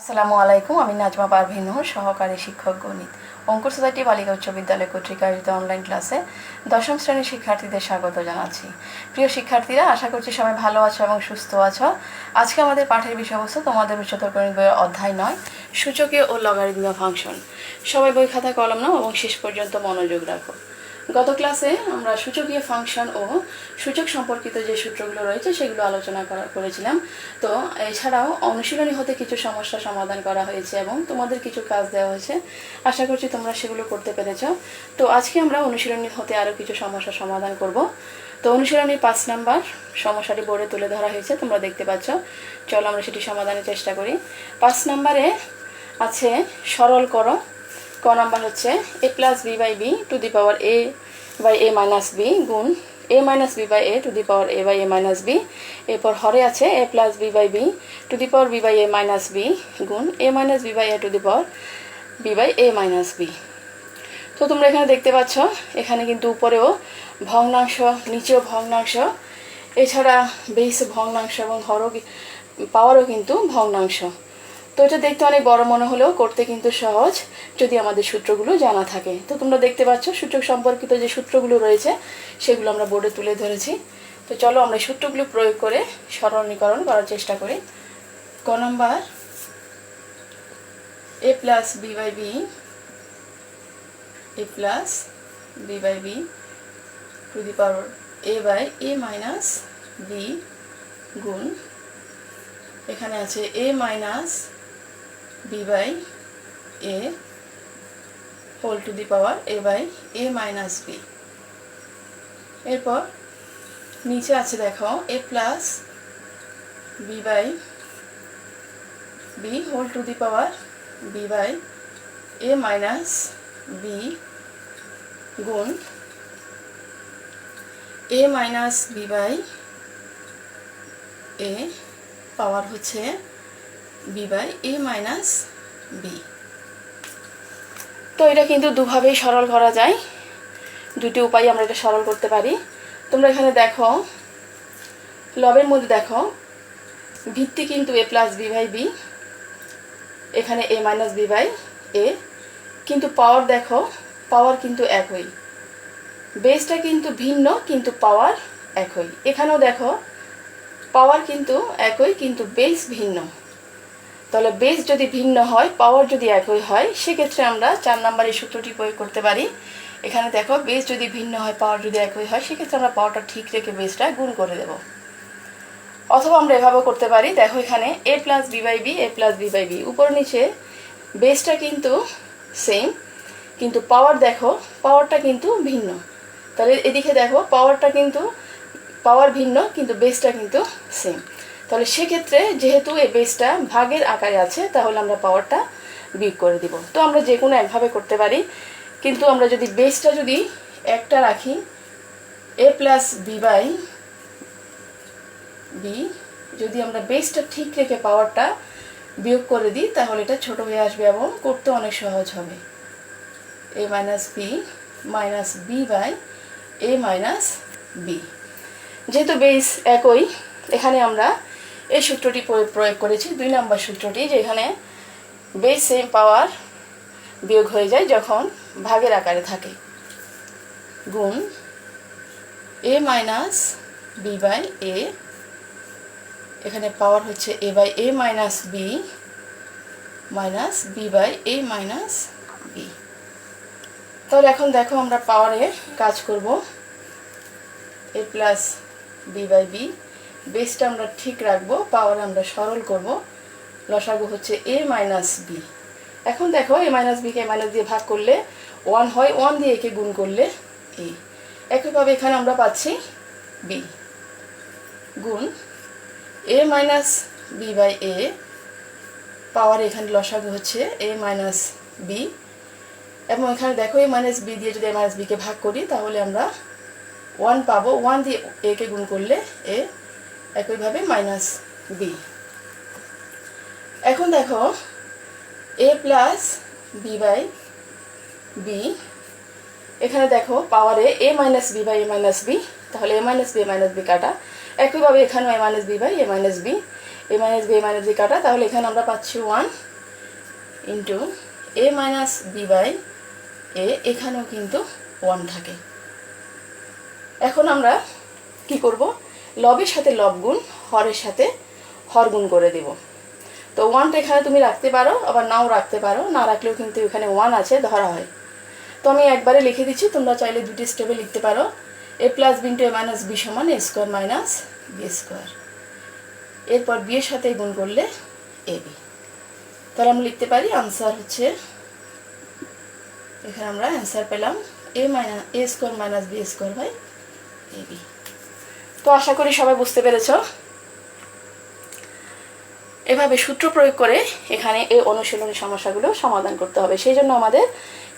আসসালামু আলাইকুম। আমি নাজমা পারভীন নূর, সহকারী শিক্ষক গণিত, অঙ্কুর সোসাইটি বালিকা উচ্চ বিদ্যালয় কর্তৃক আয়োজিত অনলাইন ক্লাসে দশম শ্রেণীর শিক্ষার্থীদের স্বাগত জানাচ্ছি। প্রিয় শিক্ষার্থীরা, আশা করছি সবাই ভালো আছো এবং সুস্থ আছো। আজকে আমাদের পাঠের বিষয়বস্তু তোমাদের উচ্চতর গণিত বইয়ের অধ্যায় ৯, সূচকীয় ও লগারিদমীয় ফাংশন। সবাই বই খাতা কলম নাও এবং শেষ পর্যন্ত মনোযোগ রাখো। গত ক্লাসে আমরা সূচকীয় ফাংশন ও সূচক সম্পর্কিত যে সূত্রগুলো রয়েছে সেগুলো আলোচনা করেছিলাম। তো এছাড়াও অনুশীলনী হতে কিছু সমস্যা সমাধান করা হয়েছে এবং তোমাদের কিছু কাজ দেওয়া হয়েছে। আশা করছি তোমরা সেগুলো করতে পেরেছ। তো আজকে আমরা অনুশীলনী হতে আরও কিছু সমস্যা সমাধান করব। তো অনুশীলনী 5 নাম্বার সমস্যাটি বোর্ডে তুলে ধরা হয়েছে, তোমরা দেখতে পাচ্ছ। চলো আমরা সেটি সমাধানের চেষ্টা করি। 5 নাম্বারে আছে সরল করো। ক নাম্বার হচ্ছে a plus B by B to the power A by A minus B গুণ A minus B by A to the power A by A minus B. এরপর হরে আছে A plus B by B to the power B by A minus B গুণ A minus B by A to the power B by A minus B. তো তোমরা এখানে দেখতে পাচ্ছ, এখানে কিন্তু উপরেও ভগ্নাংশ, নিচেও ভগ্নাংশ, এছাড়া বেস ভগ্নাংশ এবং পাওয়ারও কিন্তু ভগ্নাংশ। তো এটা দেখতে অনেক বড় মনে হলেও করতে কিন্তু সহজ যদি আমাদের সূত্রগুলো জানা থাকে। তো তোমরা দেখতে পাচ্ছ সূচক সম্পর্কিত যে সূত্রগুলো রয়েছে সেগুলো আমরা বোর্ডে তুলে ধরেছি। তো চলো আমরা সূত্রগুলো প্রয়োগ করে সরলীকরণ করার চেষ্টা করি। ক number A plus B by B, A plus B by B to the power A by A minus B গুণ এখানে আছে A minus B by A whole to the power A by A minus B. এরপর নিচে আছে দেখো A plus B by B whole to the power B by A minus B গুণ A minus B by A power হচ্ছে B by A minus B. তো এটা কিন্তু দুভাবেই সরল করা যায়, দুটি উপায়ে আমরা এটা সরল করতে পারি। তোমরা এখানে দেখো লবের মধ্যে দেখো ভিত্তি কিন্তু এ প্লাস বি বাই বি, এখানে এ মাইনাস বি বাই এ, কিন্তু পাওয়ার দেখো পাওয়ার কিন্তু একই, বেসটা কিন্তু ভিন্ন কিন্তু পাওয়ার একই। এখানেও দেখো পাওয়ার কিন্তু একই কিন্তু বেস ভিন্ন। তাহলে বেস যদি ভিন্ন হয়, পাওয়ার যদি একই হয়, সেক্ষেত্রে আমরা 4 নাম্বার এই সূত্রটি প্রয়োগ করতে পারি। এখানে দেখো বেস যদি ভিন্ন হয়, পাওয়ার যদি একই হয়, সেক্ষেত্রে আমরা পাওয়ারটা ঠিক রেখে বেসটা গুণ করে দেব। অথবা আমরা এভাবেও করতে পারি, দেখো এখানে A plus B by B, A plus B by B, উপর নিচে বেসটা কিন্তু সেম কিন্তু পাওয়ার দেখো পাওয়ারটা কিন্তু ভিন্ন। তাহলে এদিকে দেখো পাওয়ারটা কিন্তু পাওয়ার ভিন্ন কিন্তু বেসটা কিন্তু সেম। তাহলে সেক্ষেত্রে যেহেতু এই বেসটা ভাগের আকারে আছে, তাহলে আমরা পাওয়ারটা বিয়োগ করে দিব। তো আমরা যে কোনো একভাবে করতে পারি, কিন্তু আমরা যদি বেসটা যদি একটা রাখি এ প্লাস বি বাই বি, যদি আমরা বেসটা ঠিক রেখে পাওয়ারটা বিয়োগ করে দিই তাহলে এটা ছোট হয়ে আসবে এবং করতে অনেক সহজ হবে। A minus B by A minus B. যেহেতু বেস একই, এখানে আমরা এই সূত্রটি প্রয়োগ করেছি, 2 নাম্বার সূত্রটি, যেখানে বেস সেম পাওয়ার বিয়োগ হয়ে যায় যখন ভাগের আকারে থাকে, গুণ A minus B by A, এখানে পাওয়ার হচ্ছে A by A minus B minus B by A minus B. তাহলে এখন দেখো আমরা পাওয়ারে কাজ করব। A plus B by B, বেসটা আমরা ঠিক রাখবো, পাওয়ার আমরা সরল করব। লসাগু হচ্ছে এ মাইনাস বি। এখন দেখো এ মাইনাস বিকে এ মাইনাস দিয়ে ভাগ করলে 1 হয়, 1 দিয়ে একে গুণ করলে এ। একইভাবে এখানে আমরা পাচ্ছি বি গুণ A minus B by A, পাওয়ার এখানে লসাগু হচ্ছে এ মাইনাস বি, এবং এখানে দেখো এ মাইনাস বি দিয়ে যদি এ মাইনাস বিকে ভাগ করি তাহলে আমরা 1 পাবো, 1 দিয়ে একে গুণ করলে এ, একইভাবে মাইনাস বি। এখন দেখো A plus B by B, এখানে দেখো পাওয়ারে A minus B by A minus B, তাহলে A minus B A minus B কাটা। একইভাবে এখানেও A minus B by A minus B, A minus B কাটা, তাহলে এখানে আমরা পাচ্ছি 1 into A minus B by A, এখানেও কিন্তু 1 থাকে। এখন আমরা কি করব, লবের সাথে লব গুণ, হরের সাথে হর গুণ করে দেব। তো 1টা এখানে তুমি রাখতে পারো, আবার নাও রাখতে পারো, না রাখলেও কিন্তু এখানে 1 আছে ধরা হয়। তো আমি একবারে লিখে দিচ্ছি, তোমরা চাইলে দুটি স্টেপে লিখতে পারো। এ প্লাস বি ইন্টু এ মাইনাস বি সমান a square minus B square, এরপর বি এর সাথে গুণ করলে এ বি। তাহলে আমরা লিখতে পারি আনসার হচ্ছে, এখানে আমরা অ্যান্সার পেলাম A square minus B square by A B. তো আশা করি সবাই বুঝতে পেরেছ। এভাবে সূত্র প্রয়োগ করে এখানে এই অনুশীলনী সমস্যাগুলো সমাধান করতে হবে। সেই জন্য আমাদের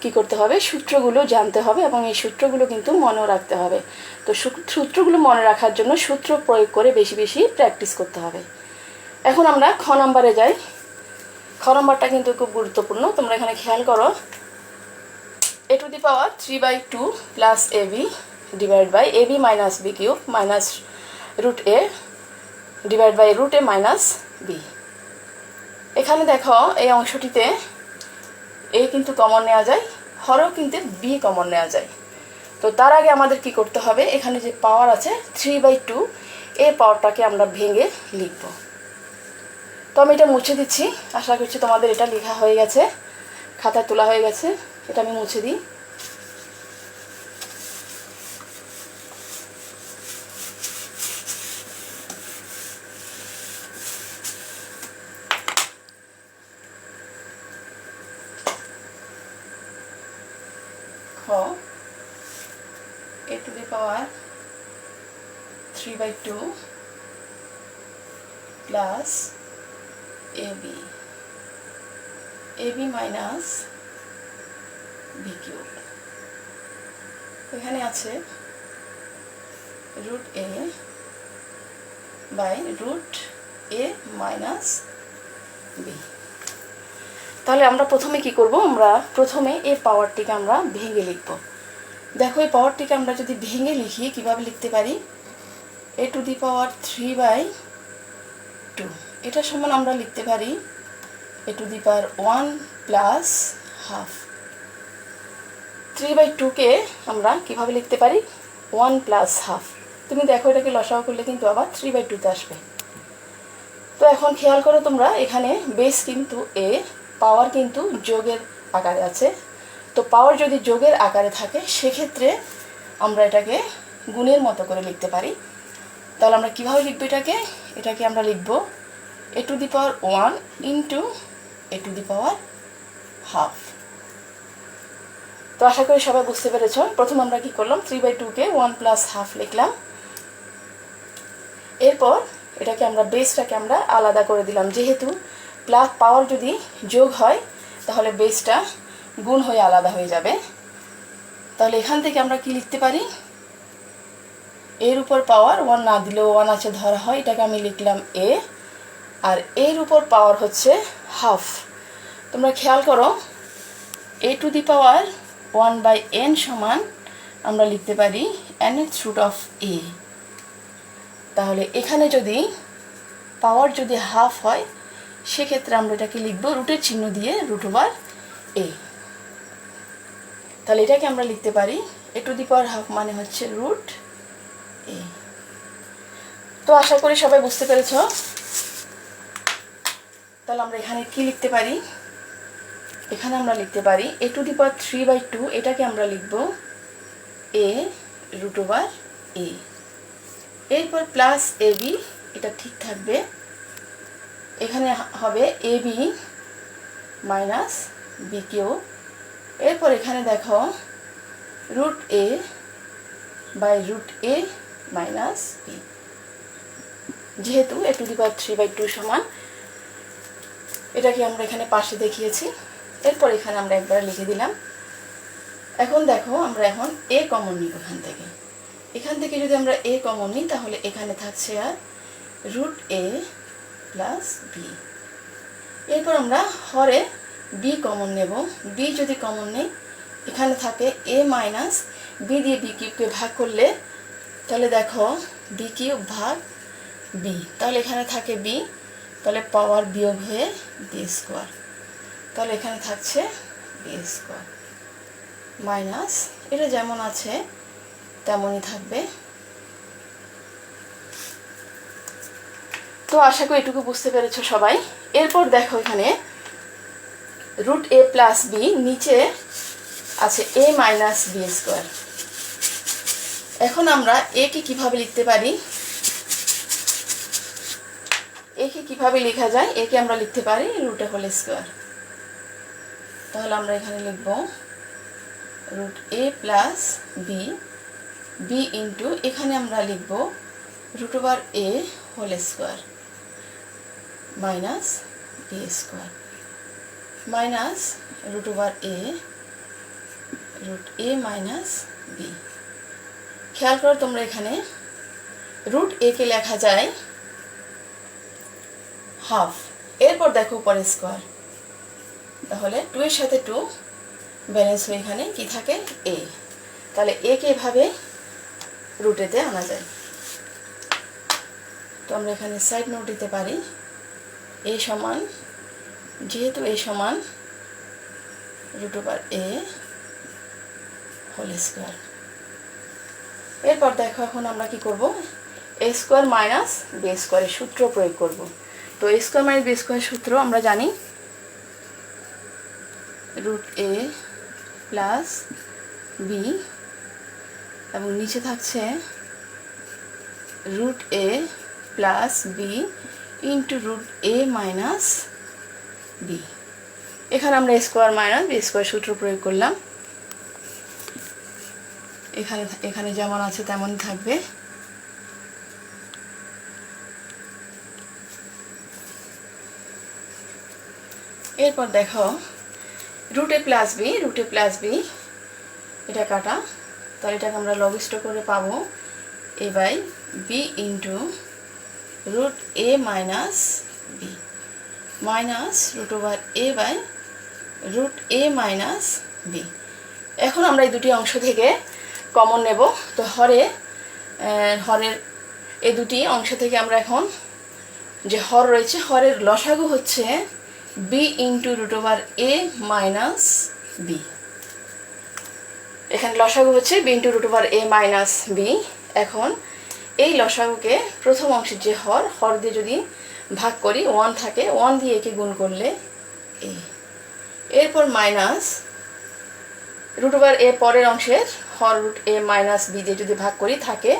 কি করতে হবে, সূত্রগুলো জানতে হবে এবং এই সূত্রগুলো কিন্তু মনেও রাখতে হবে। তো সূত্রগুলো মনে রাখার জন্য সূত্র প্রয়োগ করে বেশি বেশি প্র্যাকটিস করতে হবে। এখন আমরা খ নম্বরে যাই। খ নম্বরটা কিন্তু খুব গুরুত্বপূর্ণ, তোমরা এখানে খেয়াল করো। a to the power 3/2 plus ab divided by ab minus b cube minus root a divided by root a minus b। এখানে দেখো এই অংশটিতে a কিন্তু কমন নেওয়া যায়, হরেও কিন্তু b কমন নেওয়া যায়। তো তার আগে আমাদের কি করতে হবে, এখানে যে পাওয়ার আছে 3/2, এই পাওয়ারটাকে আমরা ভেঙে লিখব। তো আমি এটা মুছে দিচ্ছি, আশা করছি তোমাদের এটা লেখা হয়ে গেছে, খাতায় তোলা হয়ে গেছে। এটা আমি মুছে দিই। a to the power 3/2 plus ab minus b cube, এখানে আছে root a by root a minus b। তাহলে আমরা প্রথমে কি করব, আমরা প্রথমে এই পাওয়ারটিকে আমরা ভেঙে লিখব। দেখো এই পাওয়ারটিকে আমরা যদি ভেঙে লিখি কিভাবে লিখতে পারি, a to the power 3/2, এটা সমান আমরা লিখতে পারি a to the power 1 plus half। 3/2 কে আমরা কিভাবে লিখতে পারি, 1 plus half। তুমি দেখো এটাকে লসাগু করলে কিন্তু আবার 3/2 তে আসবে। তো এখন খেয়াল করো তোমরা, এখানে বেস কিন্তু a, পাওয়ার কিন্তু যোগের আকারে আছে। তো পাওয়ার যদি যোগের আকারে থাকে সেক্ষেত্রে আমরা এটাকে গুণের মতো করে লিখতে পারি। তাহলে আমরা কিভাবে লিখব এটাকে আমরা লিখব a to the power 1 into a to the power half। তো আশা করি সবাই বুঝতে পেরেছ। প্রথম আমরা কি করলাম, 3/2 কে 1 plus half লিখলাম। এরপর এটাকে আমরা বেসটাকে আমরা আলাদা করে দিলাম, যেহেতু প্লাস পাওয়ার যদি যোগ হয় তাহলে বেসটা গুণ হয়ে আলাদা হয়ে যাবে। তাহলে এখান থেকে আমরা কি লিখতে পারি, এর উপর পাওয়ার 1 না দিলেও 1 আছে ধরা হয়, এটাকে আমি লিখলাম a, আর এর উপর পাওয়ার হচ্ছে হাফ। তোমরা খেয়াল করো a to the power 1/n সমান আমরা লিখতে পারি nth root of a। তাহলে এখানে যদি পাওয়ার যদি হাফ হয় সেক্ষেত্রে আমরা এটাকে লিখব রুটের চিহ্ন দিয়ে √a। তাহলে এটাকে আমরা লিখতে পারি a to the power half মানে হচ্ছে √a। তো আশা করি সবাই বুঝতে পেরেছ। তাহলে আমরা এখানে কি লিখতে পারি, এখানে আমরা লিখতে পারি a to the power 3/2, এটাকে আমরা লিখব a √a। এরপর প্লাস ab, এটা ঠিক থাকবে, এখানে হবে ab মাইনাস b কিউব। এরপর এখানে দেখো √a by √a minus b, যেহেতু a to the power 3/2 সমান, এটাকে আমরা এখানে পাশে দেখিয়েছি। এরপর এখানে আমরা একবার লিখে দিলাম। এখন দেখো আমরা এখন a কমন নিব এখান থেকে যদি আমরা a কমন নিই তাহলে এখানে থাকছে আর √a প্লাস b। এরপর আমরা হরে b কমন নেব, b যদি কমন নেই এখানে থাকে a মাইনাস b দিয়ে b কিউবকে ভাগ করলে তাহলে দেখো b কিউব ভাগ b, তাহলে এখানে থাকে b, তাহলে পাওয়ার বিয়োগ হয়ে b স্কোয়ার। তাহলে এখানে থাকছে বি স্কোয়ার মাইনাস এটা যেমন আছে তেমনই থাকবে। তো আশা করি এটুকু বুঝতে পেরেছো সবাই। এরপর দেখো এখানে রুট এ প্লাস বি, নিচে আছে এ মাইনাস বি স্কোয়ার। এখন আমরা এ কে কিভাবে লিখতে পারি, একে কিভাবে লেখা যায়, একে আমরা লিখতে পারি রুট এ হোল স্কোয়ার। তাহলে আমরা এখানে লিখব root A plus B, B into এখানে আমরা লিখব root over A whole square minus B square minus root over root A minus B. খেয়াল করো তোমরা এখানে রুট এ কে লেখা যায় হাফ, এরপর দেখো উপরে স্কোয়ার, তাহলে 2 এর সাথে 2 ব্যালেন্স হয়ে এখানে কি থাকে এ। তাহলে এ কে এভাবে রুট এতে আনা যায়। তো আমরা এখানে সাইড নোট দিতে পারি এ সমান, যেহেতু এ সমান root over A whole square. এরপর দেখো এখন আমরা কি করব, এ স্কোয়ার মাইনাস বি স্কোয়ারের সূত্র প্রয়োগ করব। তো এ স্কোয়ার মাইনাস বি স্কোয়ারের সূত্র আমরা জানি রুট এ প্লাস বি এবং নিচে থাকছে root A plus b into root A minus B. এখানে আমরা স্কোয়ার মাইনাস বি স্কোয়ার সূত্র প্রয়োগ করলাম। এখানে যেমন আছে তেমনই থাকবে। এরপর দেখো রুট এ প্লাস বি এটা কাটা, তাহলে এটাকে আমরা লঘিষ্ঠ করে পাবো A by B into root A minus B minus root over A by root A minus B. এখন আমরা এই দুটি অংশ থেকে কমন নেব। তো হরের এই দুটি অংশ থেকে আমরা এখন যে হর রয়েছে, হরের লসাগু হচ্ছে বি ইন্টু রুট ওভার এ মাইনাস বি। এখানে লসাগু হচ্ছে বি ইন্টু রুট ওভার এ মাইনাস বি। এখন এই লসাগুকে প্রথম অংশের যে হর দিয়ে যদি ভাগ করি 1 থাকে, 1 দিয়ে একে গুণ করলে এ, এরপর মাইনাস রুট ওভার এ পরের অংশের হর রুট এ মাইনাস বি দিয়ে যদি ভাগ করি থাকে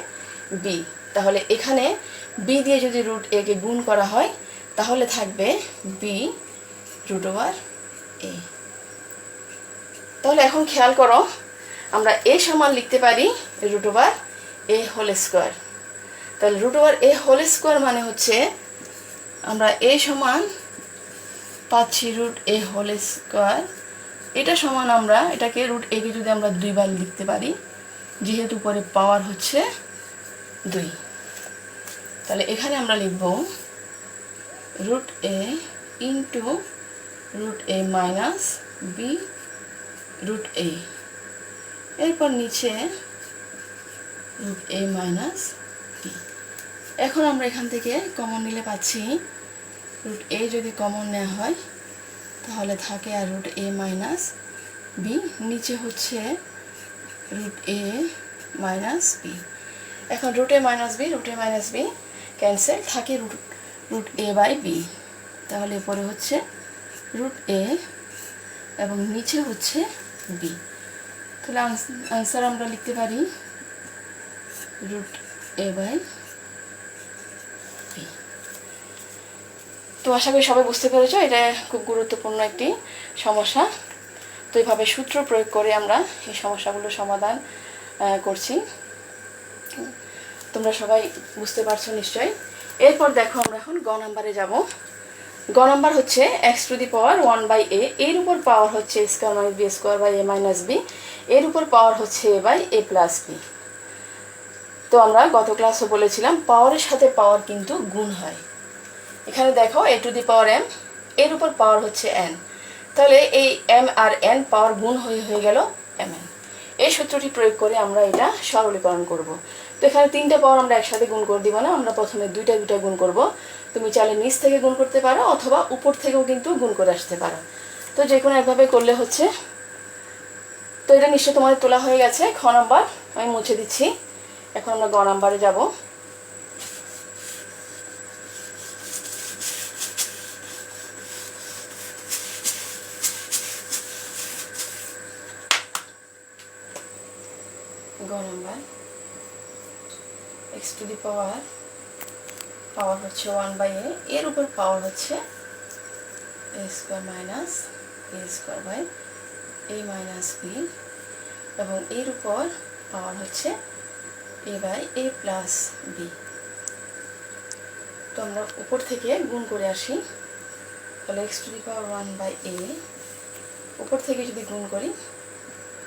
বি। তাহলে এখানে বি দিয়ে যদি রুট এ কে গুণ করা হয় তাহলে থাকবে বি রুট ওভার এ। তাহলে এখন খেয়াল করো আমরা এ সমান লিখতে পারি root over A whole square. তাহলে root over A whole square মানে হচ্ছে আমরা এ সমান পাচ্ছি রুট এ হোল স্কোয়ার, এটা সমান আমরা এটাকে রুট এ কে যদি আমরা 2 বার লিখতে পারি, যেহেতু পরে পাওয়ার হচ্ছে 2, তাহলে এখানে আমরা লিখব root A into root A minus B root এ, এরপর নিচে রুট এ মাইনাস বি। এখন আমরা এখান থেকে কমন নিলে পাচ্ছি রুট এ যদি কমন নেওয়া হয় তাহলে থাকে আর রুট এ মাইনাস বি, নিচে হচ্ছে রুট এ মাইনাস বি। এখন root A minus B cancel, থাকে রুট এ বাই বি। তাহলে এরপরে হচ্ছে রুট এ এবং নিচে হচ্ছে বি। তাহলে আনসার আমরা লিখতে পারি রুট এ বাই বি। তো আশা করি সবাই বুঝতে পেরেছো, এটা খুব গুরুত্বপূর্ণ একটি সমস্যা। তো এইভাবে সূত্র প্রয়োগ করে আমরা এই সমস্যাগুলো সমাধান করছি। তোমরা সবাই বুঝতে পারছো নিশ্চয়ই। এরপর দেখো আমরা এখন গ নাম্বারে যাব। গ নাম্বার হচ্ছে X to the power 1 by A, এর উপর পাওয়ার হচ্ছে A square minus B square by A minus B, এর উপর পাওয়ার হচ্ছে A by A plus B. তো আমরা গত ক্লাসে বলেছিলাম পাওয়ারের সাথে পাওয়ার কিন্তু গুণ হয়। এখানে দেখো a to the power M, এর উপর পাওয়ার হচ্ছে এন, তাহলে এই এম আর এন পাওয়ার গুণ হয়ে গেল এম এন। এই সূত্রটি প্রয়োগ করে আমরা এটা সরলীকরণ করব। তো এখানে 3টে পাওয়ার আমরা একসাথে গুণ করে দিব না, আমরা প্রথমে দুইটা গুণ করব। তুমি চাইলে নিচ থেকে গুণ করতে পারো অথবা উপর থেকেও কিন্তু গুণ করে আসতে পারো। তো যে কোনো একভাবে করলে হচ্ছে। তো এটা নিশ্চয়ই তোমাদের তোলা হয়ে গেছে। খ নাম্বার আমি মুছে দিচ্ছি। এখন আমরা গ নাম্বারে যাব। গ number x to the power হচ্ছে 1/a, এর উপর পাওয়ার হচ্ছে a square minus a square by a minus b, এবং এর উপর পাওয়ার হচ্ছে a by a plus b। তো আমরা উপর থেকে গুণ করে আসি, তাহলে x to the power 1/a উপর থেকে যদি গুণ করি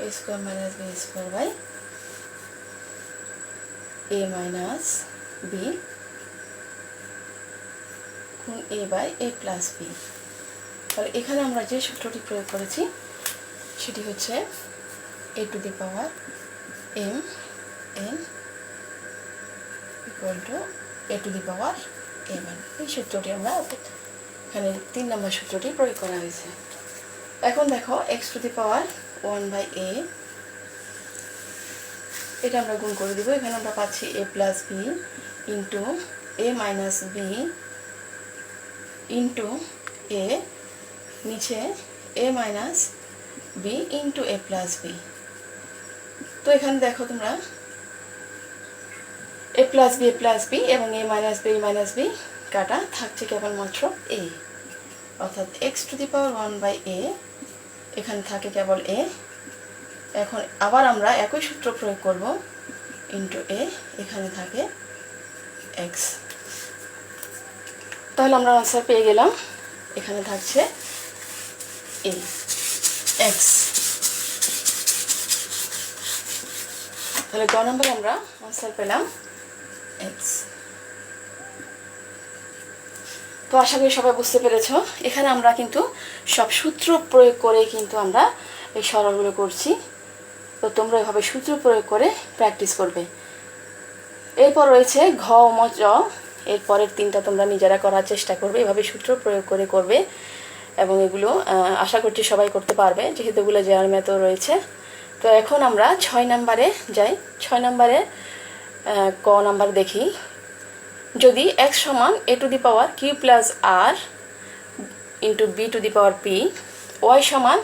a square minus b square by a minus b গুণ a by a plus b। তাহলে এখানে আমরা যে সূত্রটি প্রয়োগ করেছি সেটি হচ্ছে a to the power m n equal to a to the power m n। এই সূত্রটি আমরা এখানে 3 নম্বর সূত্রটি প্রয়োগ করা হয়েছে। এখন দেখো x to the power 1/a, এটা আমরা গুণ করে দিব। এখানে আমরা পাচ্ছি a plus b into a minus b into a, নিচে a minus b into a plus b। তো এখানে দেখো তোমরা a প্লাস b এবং a মাইনাস b কাটা, থাকছে কেবলমাত্র a, অর্থাৎ x to the power 1/a, এখানে থাকে কেবল a। এখন আবার আমরা একই সূত্র প্রয়োগ করব, ইন্টু a, এখানে থাকে x। তাহলে আমরা আনসার পেয়ে গেলাম, এখানে থাকছে a x। তাহলে গ নম্বরে আমরা আনসার পেলাম x। তো আশা করি সবাই বুঝতে পেরেছ। এখানে আমরা কিন্তু সব সূত্র প্রয়োগ করে কিন্তু আমরা এই সরলগুলো করছি। তো তোমরা এভাবে সূত্র প্রয়োগ করে প্র্যাকটিস করবে। এরপর রয়েছে ঘ ম চ, এর পরের 3টা তোমরা নিজেরা করার চেষ্টা করবে, এভাবে সূত্র প্রয়োগ করে করবে, এবং এগুলো আশা করছি সবাই করতে পারবে, যেহেতু এগুলো জেআর ম্যাথও রয়েছে। তো এখন আমরা 6 নম্বরে যাই। 6 নম্বরে ক নাম্বার দেখি। যদি x সমান a to the power q plus r into b to the power p, y সমান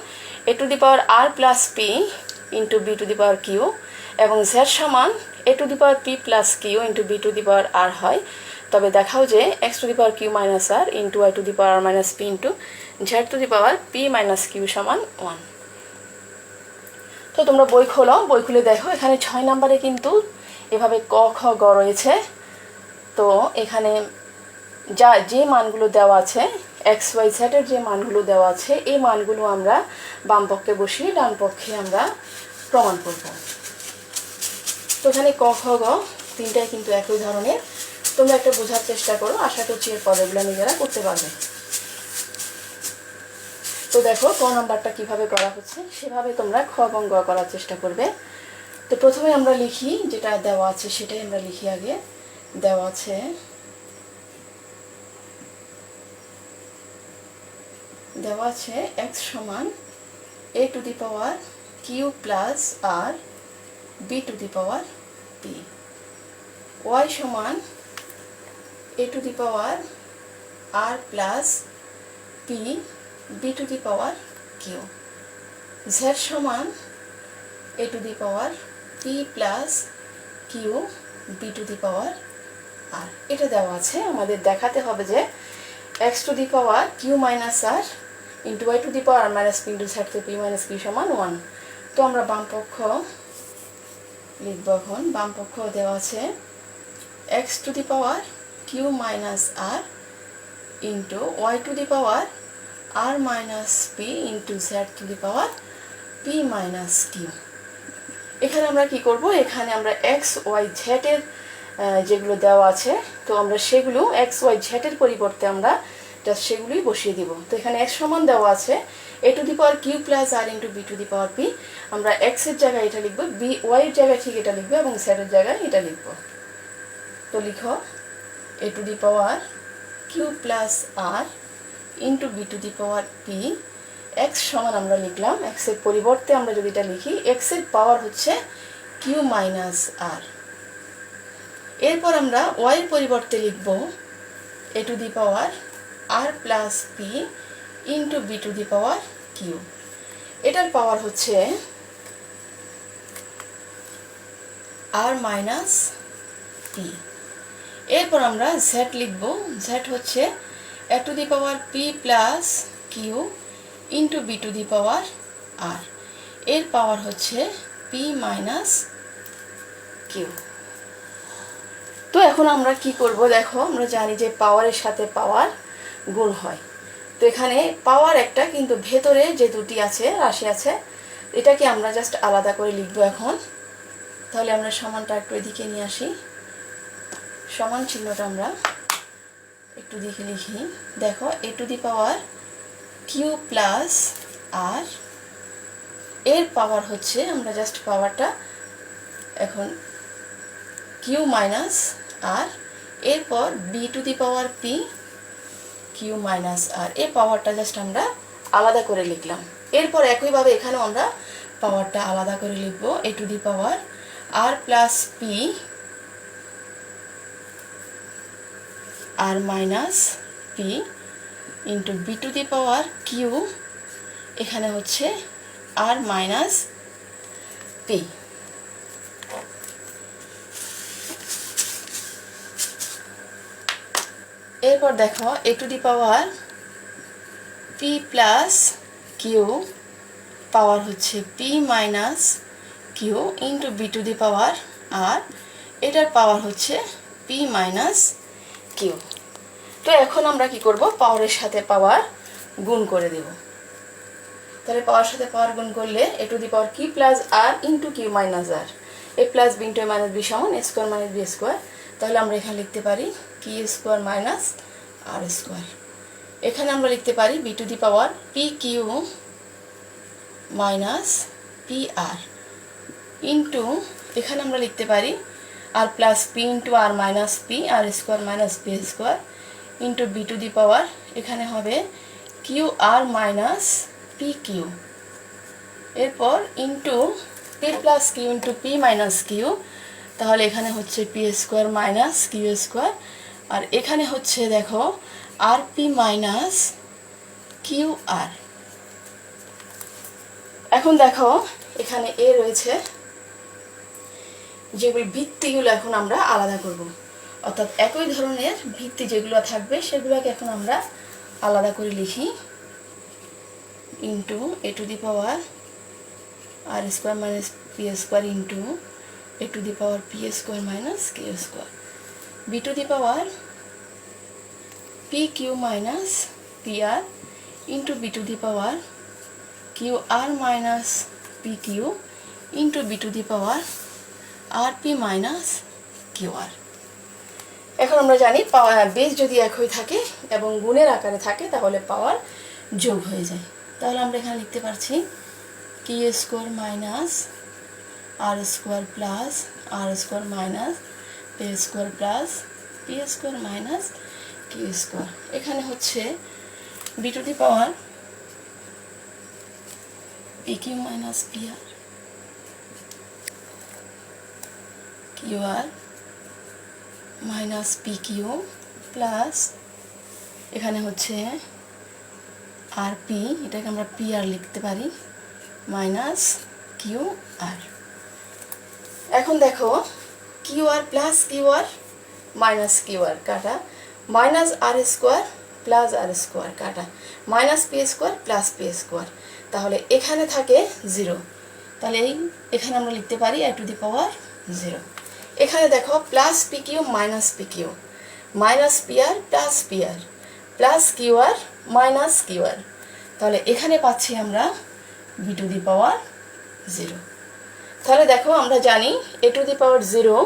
a to the power r plus p into b to the power q, এবং z সমান a to the power p plus q into b to the power r হয়, তবে দেখাও যে x to the power q minus r into y to the power r minus p into z to the power p minus q সমান 1। তো তোমরা বই খোলো, বই খুলে দেখো এখানে 6 নম্বরে কিন্তু এভাবে ক খ গ রয়েছে। তো এখানে যে মানগুলো দেওয়া আছে এক্স ওয়াই জেডের যে মানগুলো দেওয়া আছে, এই মানগুলো আমরা বাম পক্ষে বসিয়ে ডান পক্ষে আমরা প্রমাণ করব। তো এখানে ক খ গ 3টাই কিন্তু একই ধরনের। তোমরা একটা বোঝার চেষ্টা করো, আশা করছি এর পরেগুলো নিজেরা করতে পারবে। তো দেখো ক নাম্বারটা কিভাবে করা হচ্ছে সেভাবে তোমরা খ এবং গ করার চেষ্টা করবে। তো প্রথমে আমরা লিখি, যেটা দেওয়া আছে সেটাই আমরা লিখি আগে। দেওয়া আছে x সমান a to the power q plus r b to the power p, y সমান a to the power r plus p b to the power q, z সমান a to the power p plus q b to the power r। এটা দেওয়া আছে, আমাদের দেখাতে হবে যে x to the power q minus r into y to the power r minus p into z to p minus q সমান 1। তো আমরা বাম পক্ষ লিখব। এখন বাম পক্ষ দেওয়া আছে x to the power q minus r into y to the power r minus p into z to the power p minus q। এখানে আমরা কি করব, এখানে আমরা এক্স ওয়াই জেড এর যেগুলো দেওয়া আছে, তো আমরা সেগুলো এক্স ওয়াই জেড এর পরিবর্তে আমরা জাস্ট সেগুলোই বসিয়ে দিব। তো এখানে এক্স সমান দেওয়া আছে a to the power Q plus R into B to the power P, আমরা এক্স এর জায়গায় এটা লিখবো, বি ওয়াই এর জায়গায় ঠিক এটা লিখবো, এবং জেড এর জায়গায় এটা লিখবো। তো লিখো a to the power Q plus R into B to the power P, X সমান আমরা লিখলাম, এক্সের পরিবর্তে আমরা যদি এটা লিখি, এক্সের পাওয়ার হচ্ছে কিউ মাইনাস আর। এরপর আমরা ওয়াইয়ের পরিবর্তে লিখব a to the power r plus p into B to the power q. এটার পাওয়ার হচ্ছে আর মাইনাস পি। এরপর আমরা জেড লিখব, জেড হচ্ছে A to the power P plus Q into B to the power R. এর power হচ্ছে p minus Q. তো এখন আমরা কি করব দেখো, আমরা জানি যে পাওয়ারের সাথে পাওয়ার গুণ হয়। তো এখানে পাওয়ার একটা, কিন্তু ভেতরে যে দুটি আছে রাশি আছে, এটাকে আমরা জাস্ট আলাদা করে লিখব এখন। তাহলে আমরা সমানটা একটু এদিকে নিয়ে আসি, সমান চিহ্নটা আমরা একটু দিকে লিখি। দেখো a to the power Q plus r, এর পাওয়ার হচ্ছে, আমরা জাস্ট পাওয়ারটা এখন কিউ মাইনাস আর, এরপর b to the power p q minus r, এই পাওয়ারটা জাস্ট আমরা আলাদা করে লিখলাম। এরপর একইভাবে এখানেও আমরা পাওয়ারটা আলাদা করে লিখব, a to the power r plus p r minus P into B to the power q, এখানে হচ্ছে আর মাইনাস পি। এরপর দেখো a to the power P plus q, power হচ্ছে p minus q into B to the power r, এটার power হচ্ছে p minus Q. তো এখন আমরা কি করব, পাওয়ারের সাথে পাওয়ার গুণ করে দেব। তাহলে পাওয়ার সাথে পাওয়ার গুণ করলে a to the power Q plus R into q minus r, a plus b into A minus b সমান a square minus B square. তাহলে আমরা এখানে লিখতে পারি q square minus r square. এখানে আমরা লিখতে পারি b to the power p q minus p r into, এখানে আমরা লিখতে পারি r plus p into r minus p r square minus p square into B to the power, এখানে হবে q r minus p q, এরপর into p plus Q into p minus q. তাহলে এখানে হচ্ছে p square minus q square, আর এখানে হচ্ছে দেখো r p minus q r. এখন দেখো এখানে এ রয়েছে, যেগুলি ভিত্তিগুলো এখন আমরা আলাদা করব, অর্থাৎ একই ধরনের ভিত্তি যেগুলো থাকবে সেগুলোকে এখন আমরা আলাদা করে লিখি। Into a to the power r square minus p square into a to the power p square minus q square, b to the power p q minus p r into B to the power q r minus p q into B to the power r p minus q r. এখন আমরা জানি পাওয়ার base যদি একই থাকে এবং গুণের আকারে থাকে তাহলে পাওয়ার যোগ হয়ে যায়। তাহলে আমরা এখানে লিখতে পারছি q square minus r square plus r square minus p square plus p square minus q square. এখানে হচ্ছে b to the power p q minus p r q r minus p q plus, এখানে হচ্ছে আর P, এটাকে আমরা P R লিখতে পারি, minus q r. এখন দেখো Q R plus q r minus q আর কাটা, minus r square plus r square কাটা, minus p square plus p square. তাহলে এখানে থাকে 0, তাহলে এখানে আমরা লিখতে পারি এ টু দি পাওয়ার 0। এখানে দেখো plus p q minus p q minus p r plus p r plus q r minus q r. তাহলে এখানে পাচ্ছি আমরা বি টু দি পাওয়ার 0। তাহলে দেখো আমরা জানি এ টু দি পাওয়ার 0,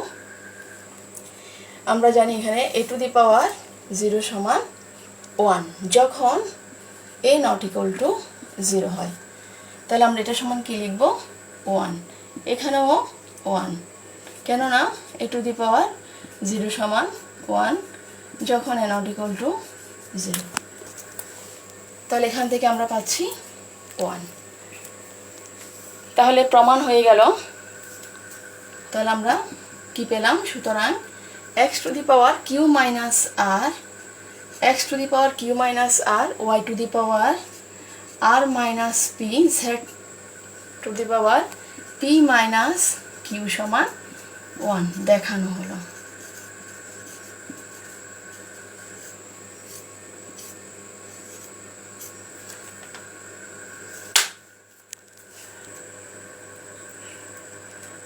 আমরা জানি এখানে এ টু দি পাওয়ার 0 সমান 1 যখন এ নট ইকুয়াল টু 0 হয়। তাহলে আমরা এটা সমান কি লিখব, 1। এখানেও 1, কেননা এ টু দি পাওয়ার 0 সমান 1 যখন এ নট ইকুয়াল টু 0। তাহলে এখান থেকে আমরা পাচ্ছি 1। তাহলে প্রমাণ হয়ে গেল। তাহলে আমরা কি পেলাম? সুতরাং x to the power Q minus R, x to the power Q minus R, y to the power R minus P, z to the power P minus Q সমান 1 দেখানো হলো।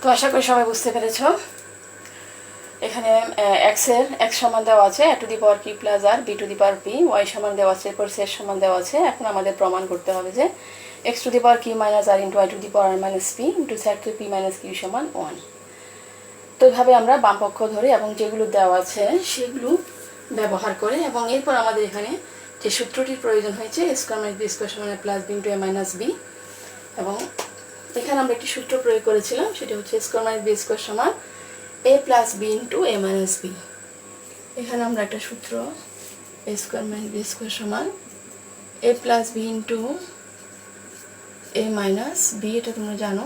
তো আশা করি সবাই বুঝতে পেরেছ। এখানে x সমান দেওয়া আছে a to the power Q plus R, b to the power P, y সমান দেওয়া আছে, এরপর z সমান দেওয়া আছে। এখন আমাদের প্রমাণ করতে হবে যে x to the power Q minus R into y to the power R minus P into z to P minus Q সমান 1। তো এইভাবে আমরা বাম পক্ষ ধরে এবং যেগুলো দেওয়া আছে সেগুলো ব্যবহার করে, এবং এরপর আমাদের এখানে যে সূত্রটির প্রয়োজন হয়েছে স্কোয়ার মাইনাস বি স্কোয়ার সমান প্লাস বি ইন্টু এ মাইনাস বি, এবং এখানে আমরা একটি সূত্র প্রয়োগ করেছিলাম, সেটা হচ্ছে স্কোয়ার মাইনাস বি স্কোয়ার সমান এ প্লাস বি ইন্টু এ মাইনাস বি। এখানে আমরা একটা সূত্র এ স্কোয়ার মাইনাস বি স্কোয়ার সমান এ প্লাস বি ইন্টু এ মাইনাস বি, এটা তোমরা জানো,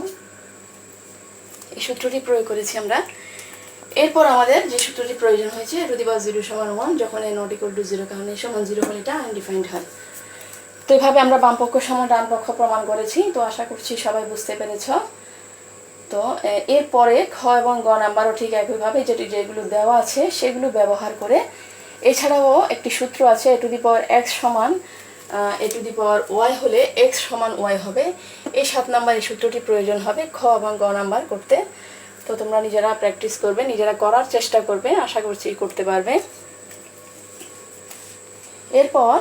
এই সূত্রটি প্রয়োগ করেছি আমরা। এরপর আমাদের যে সূত্রটি প্রয়োজন হয়েছে টু দি পাওয়ার 0 সমান 1 যখন এ নট ইকুয়াল টু 0, কারণ এ সমান 0 হলে এটা আনডিফাইন্ড হয়। তো এইভাবে আমরা বাম পক্ষ সমান ডান পক্ষ প্রমাণ করেছি। তো আশা করছি সবাই বুঝতে পেরেছ। তো এরপরে খ এবং গ নাম্বারও ঠিক একইভাবে যেগুলো দেওয়া আছে সেগুলো ব্যবহার করে, এছাড়াও একটি সূত্র আছে এ টু দি পাওয়ার এক্স সমান এ টু দি পাওয়ার ওয়াই হলে এক্স সমান ওয়াই হবে। এই 7 নাম্বার এই সূত্রটি প্রয়োজন হবে খ এবং গ নাম্বার করতে। তো তোমরা নিজেরা প্র্যাকটিস করবে, নিজেরা করার চেষ্টা করবে, আশা করছি করতে পারবে। এরপর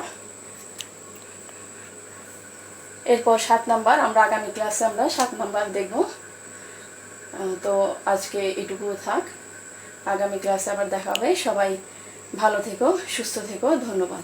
7 নাম্বার আমরা আগামী ক্লাসে আমরা 7 নাম্বার দেখব। তো আজকে এটুকু থাক, আগামী ক্লাসে আবার দেখা হবে। সবাই ভালো থেকো, সুস্থ থেকো, ধন্যবাদ।